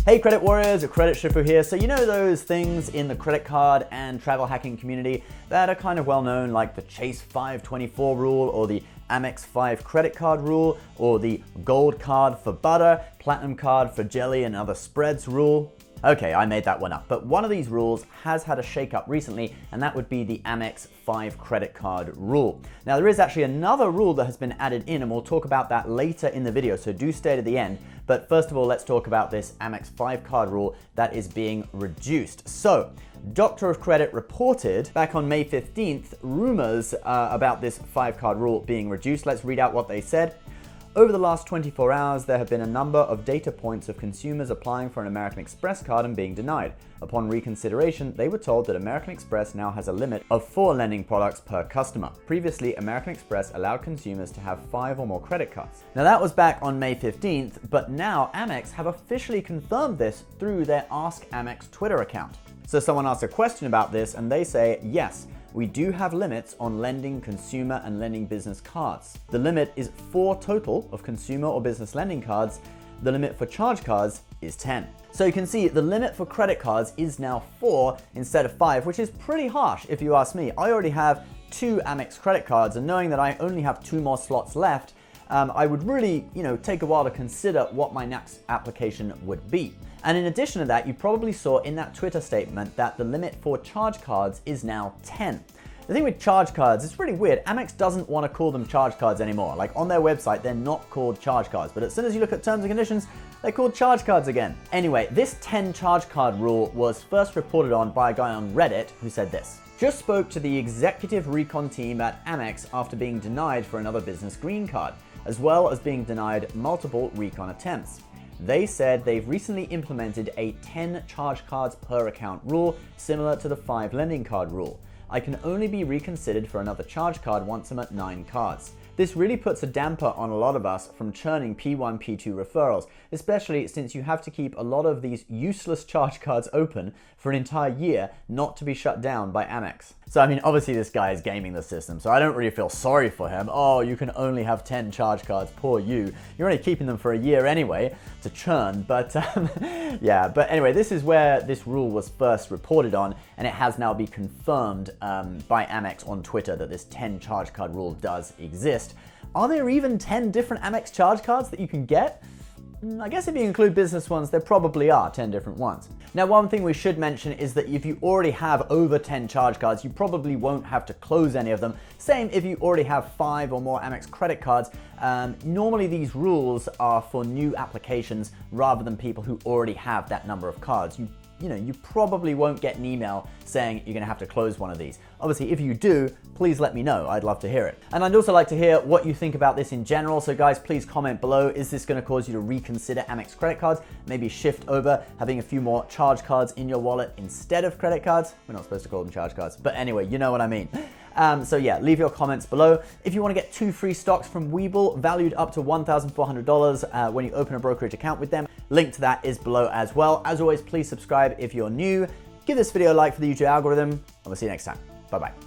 Hey Credit Warriors, Credit Shifu here. So you know those things in the credit card and travel hacking community that are kind of well known, like the Chase 524 rule, or the Amex 5 credit card rule, or the gold card for butter, platinum card for jelly and other spreads rule? Okay, I made that one up, but one of these rules has had a shake-up recently, and that would be the Amex 5 credit card rule. Now, there is actually another rule that has been added in, and we'll talk about that later in the video, so do stay to the end. But first of all, let's talk about this Amex 5 card rule that is being reduced. So, Doctor of Credit reported back on May 15th rumors about this 5 card rule being reduced. Let's read out what they said. Over the last 24 hours, there have been a number of data points of consumers applying for an American Express card and being denied. Upon reconsideration, they were told that American Express now has a limit of 4 lending products per customer. Previously, American Express allowed consumers to have 5 or more credit cards. Now that was back on May 15th, but now Amex have officially confirmed this through their Ask Amex Twitter account. So someone asked a question about this and they say, yes, we do have limits on lending consumer and lending business cards. The limit is 4 total of consumer or business lending cards. The limit for charge cards is 10. So you can see the limit for credit cards is now 4 instead of 5, which is pretty harsh if you ask me. I already have 2 Amex credit cards, and knowing that I only have 2 more slots left, I would really, take a while to consider what my next application would be. And in addition to that, you probably saw in that Twitter statement that the limit for charge cards is now 10. The thing with charge cards, it's really weird. Amex doesn't want to call them charge cards anymore. Like on their website, they're not called charge cards, but as soon as you look at terms and conditions, they're called charge cards again. Anyway, this 10 charge card rule was first reported on by a guy on Reddit who said this. Just spoke to the executive recon team at Amex after being denied for another business green card, as well as being denied multiple recon attempts. They said they've recently implemented a 10 charge cards per account rule, similar to the 5 lending card rule. I can only be reconsidered for another charge card once I'm at 9 cards. This really puts a damper on a lot of us from churning P1, P2 referrals, especially since you have to keep a lot of these useless charge cards open for an entire year not to be shut down by Amex. So I mean, obviously this guy is gaming the system, so I don't really feel sorry for him. Oh, you can only have 10 charge cards, poor you. You're only keeping them for a year anyway to churn, but yeah. But anyway, this is where this rule was first reported on, and it has now been confirmed by Amex on Twitter that this 10 charge card rule does exist. Are there even 10 different Amex charge cards that you can get? I guess if you include business ones, there probably are 10 different ones. Now, one thing we should mention is that if you already have over 10 charge cards, you probably won't have to close any of them. Same if you already have 5 or more Amex credit cards. Normally these rules are for new applications rather than people who already have that number of cards. You probably won't get an email saying you're gonna have to close one of these. Obviously, if you do, please let me know. I'd love to hear it. And I'd also like to hear what you think about this in general. So guys, please comment below. Is this gonna cause you to reconsider Amex credit cards? Maybe shift over having a few more charge cards in your wallet instead of credit cards? We're not supposed to call them charge cards, but anyway, you know what I mean. So yeah, leave your comments below. If you want to get 2 free stocks from Webull, valued up to $1,400 when you open a brokerage account with them, link to that is below as well. As always, please subscribe if you're new. Give this video a like for the YouTube algorithm, and we'll see you next time. Bye-bye.